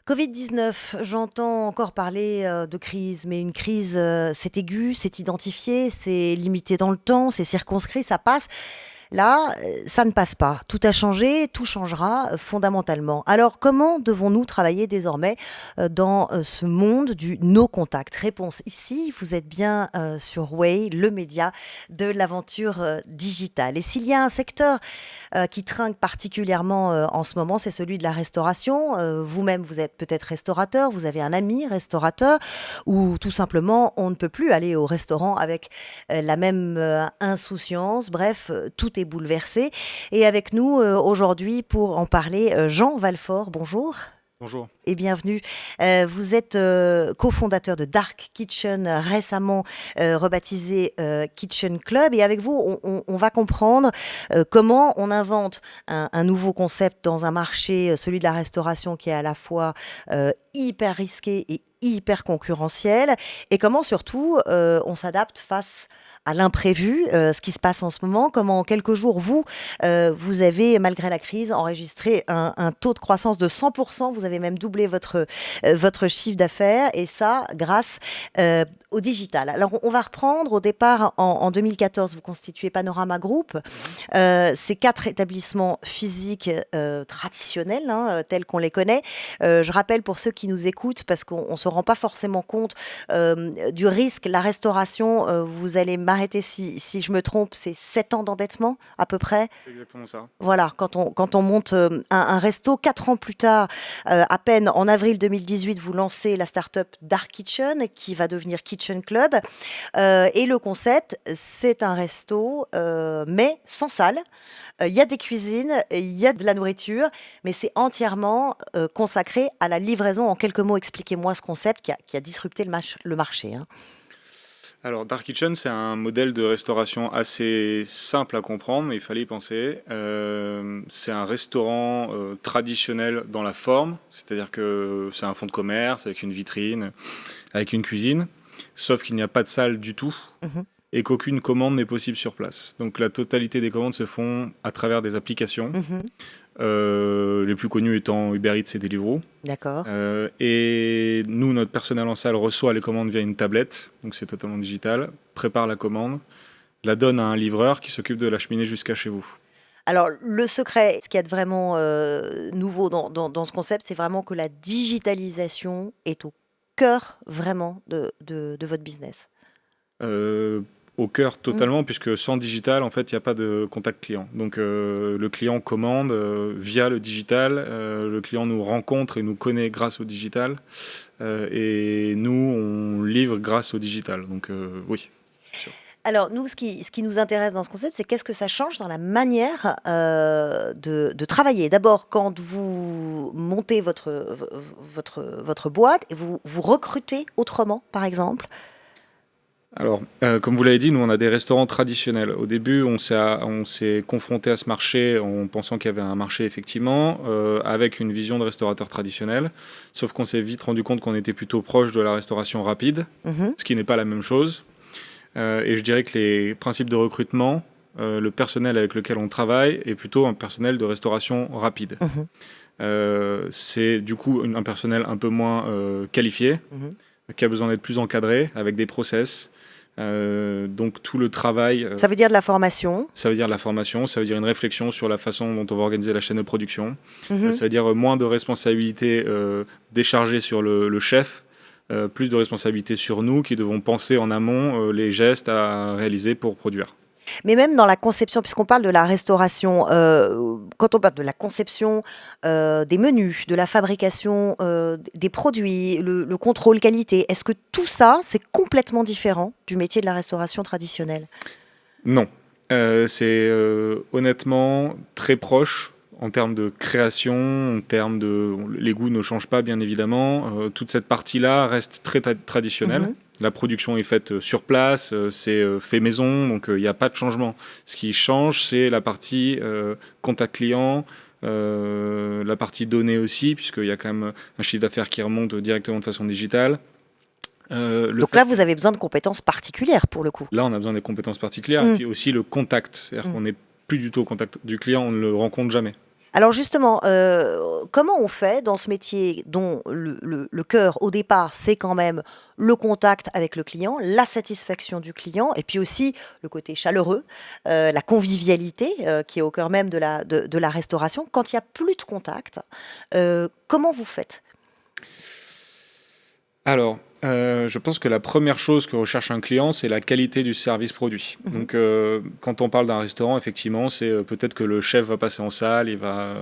Covid-19, j'entends encore parler de crise, mais une crise, c'est aigu, c'est identifié, c'est limité dans le temps, c'est circonscrit, ça passe. Là, ça ne passe pas. Tout a changé, tout changera fondamentalement. Alors, comment devons-nous travailler désormais dans ce monde du no contact? Réponse ici, vous êtes bien sur Way, le média de l'aventure digitale. Et s'il y a un secteur qui trinque particulièrement en ce moment, c'est celui de la restauration. Vous-même, vous êtes peut-être restaurateur, vous avez un ami restaurateur, ou tout simplement, on ne peut plus aller au restaurant avec la même insouciance. Bref, tout est bouleversé. Et avec nous aujourd'hui pour en parler, Jean Valfort, bonjour. Bonjour. Et bienvenue. Vous êtes cofondateur de Dark Kitchen, récemment rebaptisé Kitchen Club. Et avec vous, on va comprendre comment on invente un nouveau concept dans un marché, celui de la restauration, qui est à la fois hyper risqué et hyper concurrentiel. Et comment surtout on s'adapte face à l'imprévu, ce qui se passe en ce moment, comment en quelques jours, vous avez, malgré la crise, enregistré un taux de croissance de 100%, vous avez même doublé votre chiffre d'affaires, et ça grâce au digital. Alors, on va reprendre au départ, en 2014, vous constituez Panorama Group. Ces 4 établissements physiques traditionnels, tels qu'on les connaît. Je rappelle pour ceux qui nous écoutent, parce qu'on ne se rend pas forcément compte du risque, la restauration, vous allez m'arrêter si je me trompe, c'est 7 ans d'endettement à peu près. C'est exactement ça. Voilà, quand on monte un resto, 4 ans plus tard, à peine en avril 2018, vous lancez la start-up Dark Kitchen, qui va devenir Kitchen Club. Et le concept, c'est un resto, mais sans salle. Il y a des cuisines, il y a de la nourriture, mais c'est entièrement consacré à la livraison. En quelques mots, expliquez-moi ce concept qui a disrupté le marché. Alors, Dark Kitchen, c'est un modèle de restauration assez simple à comprendre, mais il fallait y penser. C'est un restaurant traditionnel dans la forme, c'est-à-dire que c'est un fonds de commerce avec une vitrine, avec une cuisine, sauf qu'il n'y a pas de salle du tout. Mhm. Et qu'aucune commande n'est possible sur place. Donc la totalité des commandes se font à travers des applications, Mhm. les plus connues étant Uber Eats et Deliveroo. D'accord. Et nous, notre personnel en salle reçoit les commandes via une tablette, donc c'est totalement digital, prépare la commande, la donne à un livreur qui s'occupe de l'acheminer jusqu'à chez vous. Alors, le secret, ce qu'il y a de vraiment nouveau dans ce concept, c'est vraiment que la digitalisation est au cœur vraiment de votre business. Euh, Au cœur Mm. totalement, puisque sans digital, en fait, il n'y a pas de contact client. Donc le client commande via le digital, le client nous rencontre et nous connaît grâce au digital, et nous, on livre grâce au digital. Donc oui, bien sûr. Alors, nous, ce qui nous intéresse dans ce concept, c'est qu'est-ce que ça change dans la manière de travailler. D'abord, quand vous montez votre boîte et vous recrutez autrement, par exemple. Alors, comme vous l'avez dit, nous, on a des restaurants traditionnels. Au début, on s'est confronté à ce marché en pensant qu'il y avait un marché, effectivement, avec une vision de restaurateur traditionnel. Sauf qu'on s'est vite rendu compte qu'on était plutôt proche de la restauration rapide, Mhm, ce qui n'est pas la même chose. Et je dirais que les principes de recrutement, le personnel avec lequel on travaille, est plutôt un personnel de restauration rapide. mhm, C'est du coup un personnel un peu moins qualifié, mhm. qui a besoin d'être plus encadré, avec des process. Donc tout le travail, Ça veut dire de la formation. ça veut dire la formation, ça veut dire une réflexion sur la façon dont on va organiser la chaîne de production, Mhm. ça veut dire moins de responsabilités déchargées sur le chef, plus de responsabilités sur nous qui devons penser en amont les gestes à réaliser pour produire. Mais même dans la conception, puisqu'on parle de la restauration, quand on parle de la conception des menus, de la fabrication des produits, le contrôle qualité, est-ce que tout ça, c'est complètement différent du métier de la restauration traditionnelle? Non. C'est honnêtement très proche en termes de création, en termes de... Les goûts ne changent pas, bien évidemment. Toute cette partie-là reste très traditionnelle. Mhm. La production est faite sur place, c'est fait maison, donc il n'y a pas de changement. Ce qui change, c'est la partie contact client, la partie données aussi, puisqu'il y a quand même un chiffre d'affaires qui remonte directement de façon digitale. Le Donc là, fait vous avez besoin de compétences particulières pour le coup. Là, on a besoin des compétences particulières et Mm. puis aussi le contact. C'est-à-dire Mm. qu'on n'est plus du tout au contact du client, on ne le rencontre jamais. Alors justement, comment on fait dans ce métier dont le cœur au départ, c'est quand même le contact avec le client, la satisfaction du client et puis aussi le côté chaleureux, la convivialité, qui est au cœur même de la restauration. Quand il y a plus de contact, comment vous faites? Alors, je pense que la première chose que recherche un client, c'est la qualité du service produit. Mmh. Donc, quand on parle d'un restaurant, effectivement, c'est peut-être que le chef va passer en salle, il va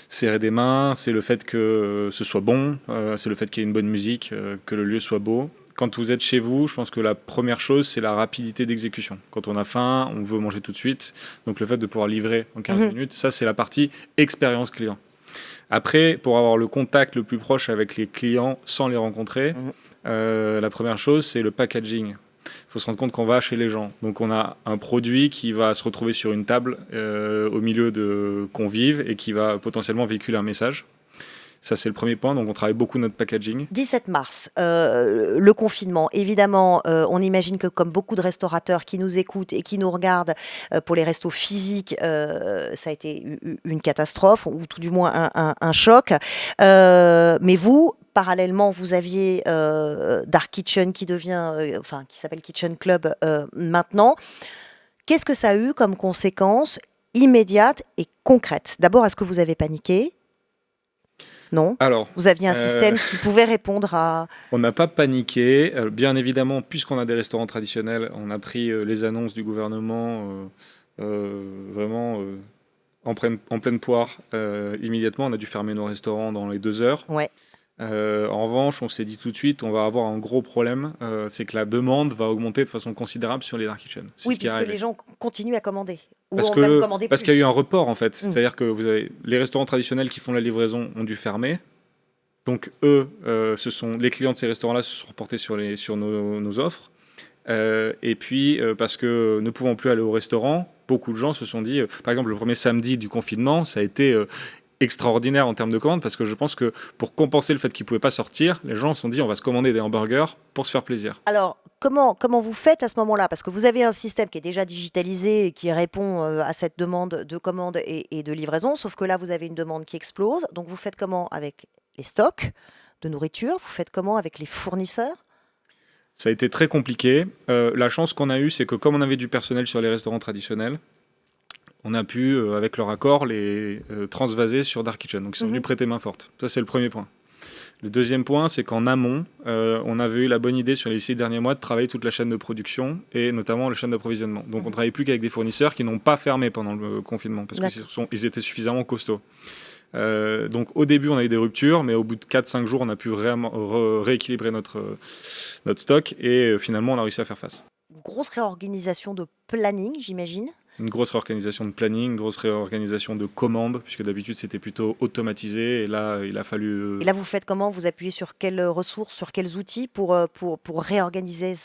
serrer des mains, c'est le fait que ce soit bon, c'est le fait qu'il y ait une bonne musique, que le lieu soit beau. Quand vous êtes chez vous, je pense que la première chose, c'est la rapidité d'exécution. Quand on a faim, on veut manger tout de suite. Donc, le fait de pouvoir livrer en 15 Mmh. minutes, ça, c'est la partie expérience client. Après, pour avoir le contact le plus proche avec les clients sans les rencontrer, Mmh. la première chose, c'est le packaging. Il faut se rendre compte qu'on va chez les gens. Donc on a un produit qui va se retrouver sur une table au milieu de convives et qui va potentiellement véhiculer un message. Ça, c'est le premier point. Donc on travaille beaucoup notre packaging. 17 mars, le confinement. Évidemment, on imagine que comme beaucoup de restaurateurs qui nous écoutent et qui nous regardent, pour les restos physiques, ça a été une catastrophe ou tout du moins un choc. Mais vous, parallèlement, vous aviez Dark Kitchen qui devient, enfin qui s'appelle Kitchen Club maintenant. Qu'est-ce que ça a eu comme conséquence immédiate et concrète? D'abord, est-ce que vous avez paniqué? Non? Alors, Vous aviez un euh, système qui pouvait répondre à... on n'a pas paniqué. Bien évidemment, puisqu'on a des restaurants traditionnels, on a pris les annonces du gouvernement vraiment en pleine poire immédiatement. On a dû fermer nos restaurants dans les 2 heures. Ouais. En revanche, on s'est dit tout de suite, on va avoir un gros problème, c'est que la demande va augmenter de façon considérable sur les dark kitchens. C'est Oui, ce qui est puisque les arrivé. gens continuent à commander ou Parce ont même que commandé parce qu'il y a eu un plus. report en fait, Mmh. c'est-à-dire que vous avez les restaurants traditionnels qui font la livraison ont dû fermer. Donc eux, ce sont les clients de ces restaurants-là se sont reportés sur nos offres. Et puis parce que ne pouvant plus aller au restaurant, beaucoup de gens se sont dit, par exemple le premier samedi du confinement, ça a été extraordinaire en termes de commandes parce que je pense que pour compenser le fait qu'ils ne pouvaient pas sortir, les gens se sont dit on va se commander des hamburgers pour se faire plaisir. Alors, comment vous faites à ce moment-là? Parce que vous avez un système qui est déjà digitalisé et qui répond à cette demande de commande et de livraison, sauf que là, vous avez une demande qui explose. Donc, vous faites comment avec les stocks de nourriture? Vous faites comment avec les fournisseurs? Ça a été très compliqué. La chance qu'on a eue, c'est que comme on avait du personnel sur les restaurants traditionnels, on a pu, avec leur accord, les transvaser sur Dark Kitchen. Donc ils sont venus Mhm. prêter main forte. Ça, c'est le premier point. Le deuxième point, c'est qu'en amont, on avait eu la bonne idée sur les 6 derniers mois de travailler toute la chaîne de production et notamment la chaîne d'approvisionnement. Donc on ne travaillait plus qu'avec des fournisseurs qui n'ont pas fermé pendant le confinement parce D'accord. qu'ils étaient suffisamment costauds. Donc au début, on a eu des ruptures, mais au bout de 4-5 jours, on a pu rééquilibrer notre stock et finalement, on a réussi à faire face. Une grosse réorganisation de planning, j'imagine. Une grosse réorganisation de planning, une grosse réorganisation de commandes, puisque d'habitude c'était plutôt automatisé, et là il a fallu Et là, vous faites comment? Vous appuyez sur quelles ressources, sur quels outils pour réorganiser,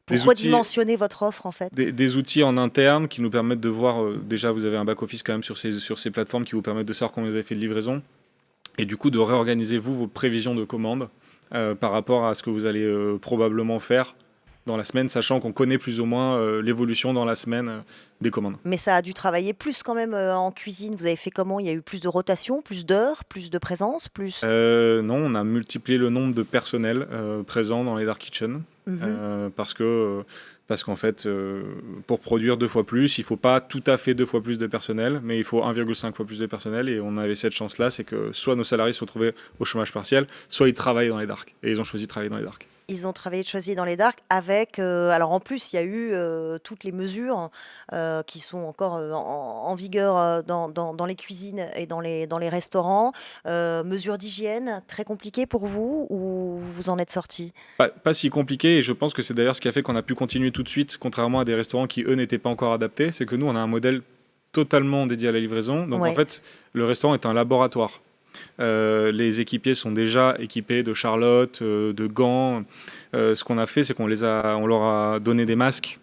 pour des outils, redimensionner votre offre, en fait? des outils en interne qui nous permettent de voir, déjà vous avez un back-office quand même sur ces plateformes qui vous permettent de savoir combien vous avez fait de livraison, et du coup de réorganiser vous vos prévisions de commandes par rapport à ce que vous allez probablement faire dans la semaine, sachant qu'on connaît plus ou moins l'évolution dans la semaine des commandes. Mais ça a dû travailler plus quand même en cuisine. Vous avez fait comment? Il y a eu plus de rotation, plus d'heures, plus de présence, plus... Non, on a multiplié le nombre de personnels présents dans les dark kitchens Mhm. parce qu'en fait, pour produire 2 fois plus, il ne faut pas tout à fait 2 fois plus de personnel, mais il faut 1,5 fois plus de personnel. Et on avait cette chance-là, c'est que soit nos salariés se retrouvaient au chômage partiel, soit ils travaillaient dans les darks. Et ils ont choisi de travailler dans les darks. Ils ont travaillé de choisir dans les darks avec... alors en plus, il y a eu toutes les mesures qui sont encore en vigueur dans les cuisines et dans les restaurants. Mesures d'hygiène, très compliquées pour vous ou vous en êtes sortis? Pas si compliqué, et je pense que c'est d'ailleurs ce qui a fait qu'on a pu continuer tout de suite, contrairement à des restaurants qui, eux, n'étaient pas encore adaptés. C'est que nous, on a un modèle totalement dédié à la livraison. Donc en Ouais. fait, le restaurant est un laboratoire. Les équipiers sont déjà équipés de charlotte, de gants. Ce qu'on a fait, c'est on leur a donné des masques.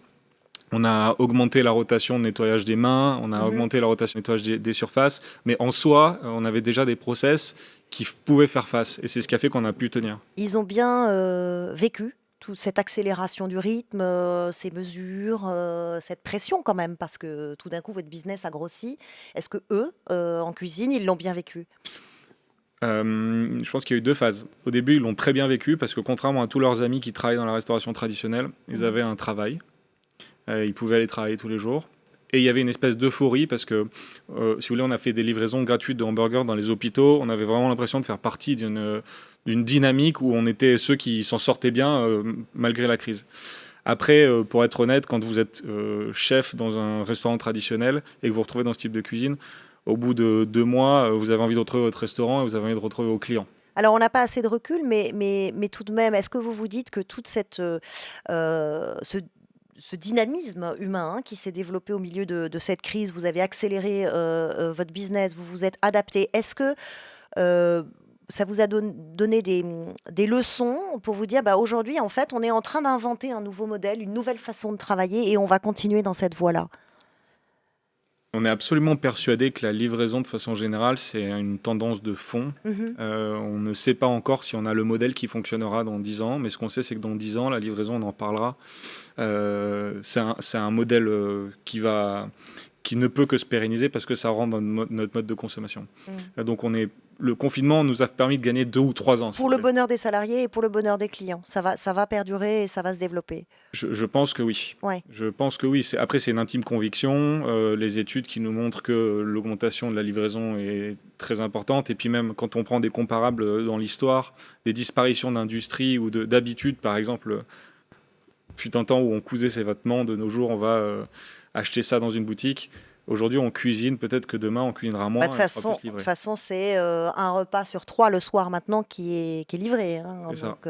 On a augmenté la rotation de nettoyage des mains, on a Mhm. augmenté la rotation de nettoyage des surfaces, mais en soi, on avait déjà des process qui pouvaient faire face. Et c'est ce qui a fait qu'on a pu tenir. Ils ont bien vécu toute cette accélération du rythme, ces mesures, cette pression quand même, parce que tout d'un coup, votre business a grossi. Est-ce que eux, en cuisine, ils l'ont bien vécu? Je pense qu'il y a eu deux phases. Au début, ils l'ont très bien vécu parce que contrairement à tous leurs amis qui travaillent dans la restauration traditionnelle, ils avaient un travail. Ils pouvaient aller travailler tous les jours. Et il y avait une espèce d'euphorie parce que, si vous voulez, on a fait des livraisons gratuites de hamburgers dans les hôpitaux. On avait vraiment l'impression de faire partie d'une dynamique où on était ceux qui s'en sortaient bien malgré la crise. Après, pour être honnête, quand vous êtes chef dans un restaurant traditionnel et que vous vous retrouvez dans ce type de cuisine, au bout de 2 mois, vous avez envie de retrouver votre restaurant et vous avez envie de retrouver vos clients. Alors, on n'a pas assez de recul, mais tout de même, est-ce que vous vous dites que toute ce dynamisme humain, hein, qui s'est développé au milieu de cette crise, vous avez accéléré votre business, vous vous êtes adapté, est-ce que euh, ça vous a donné des leçons pour vous dire, bah, aujourd'hui, en fait, on est en train d'inventer un nouveau modèle, une nouvelle façon de travailler et on va continuer dans cette voie-là? On est absolument persuadé que la livraison, de façon générale, c'est une tendance de fond. Mhm. On ne sait pas encore si on a le modèle qui fonctionnera dans 10 ans, mais ce qu'on sait, c'est que dans 10 ans, la livraison, on en parlera. C'est un modèle qui ne peut que se pérenniser parce que ça rentre dans notre mode de consommation. Donc le confinement nous a permis de gagner 2 ou 3 ans. Si Pour vous le voulez. bonheur des salariés et pour le bonheur des clients, ça va perdurer et ça va se développer. Je pense que oui. Ouais. Je pense que oui. Après, c'est une intime conviction. Les études qui nous montrent que l'augmentation de la livraison est très importante. Et puis même quand on prend des comparables dans l'histoire, des disparitions d'industries ou d'habitudes, par exemple, fut un temps où on cousait ses vêtements, de nos jours, on va acheter ça dans une boutique. Aujourd'hui, on cuisine. Peut-être que demain, on cuisinera moins. Bah, et on sera plus de livré. toute façon, c'est un repas sur 3 le soir maintenant qui est livré, hein. C'est ça. Donc,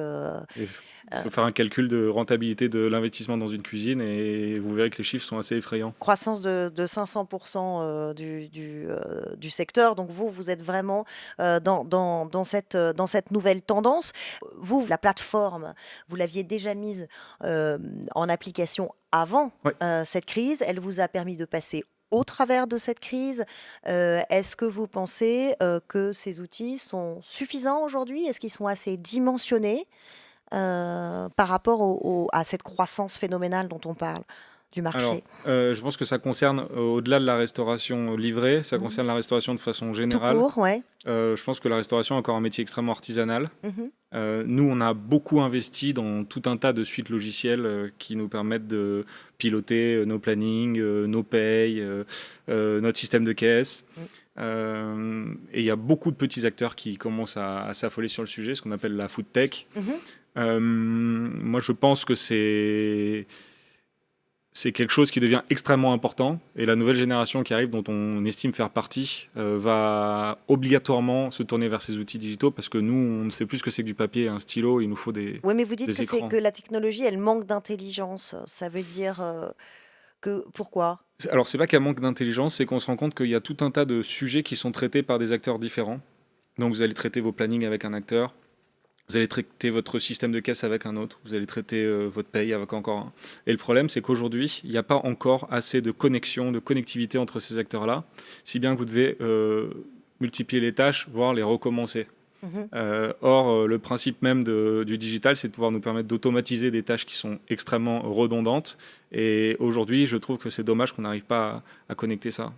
Il faut faire un calcul de rentabilité de l'investissement dans une cuisine et vous verrez que les chiffres sont assez effrayants. croissance de 500% du secteur. Donc vous êtes vraiment dans cette nouvelle tendance. Vous, la plateforme, vous l'aviez déjà mise en application avant Ouais. cette crise. Elle vous a permis de passer au travers de cette crise. Est-ce que vous pensez que ces outils sont suffisants aujourd'hui? Est-ce qu'ils sont assez dimensionnés par rapport à cette croissance phénoménale dont on parle du Alors, marché? je pense que ça concerne, au-delà de la restauration livrée, ça Mhm. concerne la restauration de façon Tout générale. court, ouais. Je pense que la restauration est encore un métier extrêmement artisanal. Mhm. Nous, on a beaucoup investi dans tout un tas de suites logicielles qui nous permettent de piloter nos plannings, nos payes, notre système de caisse. Et il y a beaucoup de petits acteurs qui commencent à s'affoler sur le sujet, ce qu'on appelle la food tech. Mhm. Moi, je pense que c'est quelque chose qui devient extrêmement important et la nouvelle génération qui arrive, dont on estime faire partie, va obligatoirement se tourner vers ces outils digitaux parce que nous, on ne sait plus ce que c'est que du papier et un stylo, il nous faut des Oui, mais vous dites que écrans. que la technologie, elle manque d'intelligence. Ça veut dire que... Pourquoi? Alors, c'est pas qu'un manque d'intelligence, c'est qu'on se rend compte qu'il y a tout un tas de sujets qui sont traités par des acteurs différents. Donc, vous allez traiter vos plannings avec un acteur, vous allez traiter votre système de caisse avec un autre, vous allez traiter votre paye avec encore un. Et le problème, c'est qu'aujourd'hui, il n'y a pas encore assez de connexion, de connectivité entre ces acteurs-là, si bien que vous devez multiplier les tâches, voire les recommencer. Mhm. Or, le principe même du digital, c'est de pouvoir nous permettre d'automatiser des tâches qui sont extrêmement redondantes. Et aujourd'hui, je trouve que c'est dommage qu'on n'arrive pas à connecter ça.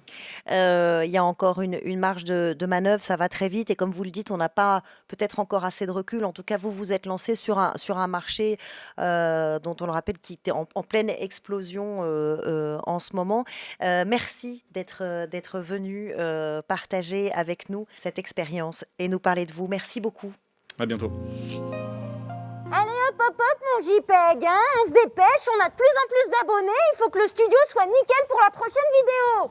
Il y a encore une marge de manœuvre, ça va très vite. Et comme vous le dites, on n'a pas peut-être encore assez de recul. En tout cas, vous vous êtes lancé sur un marché dont on le rappelle qui était en pleine explosion en ce moment. Merci d'être venu partager avec nous cette expérience et nous parler de vous. Merci beaucoup. À bientôt. Allez hop hop hop mon JPEG, hein, on se dépêche, on a de plus en plus d'abonnés, il faut que le studio soit nickel pour la prochaine vidéo.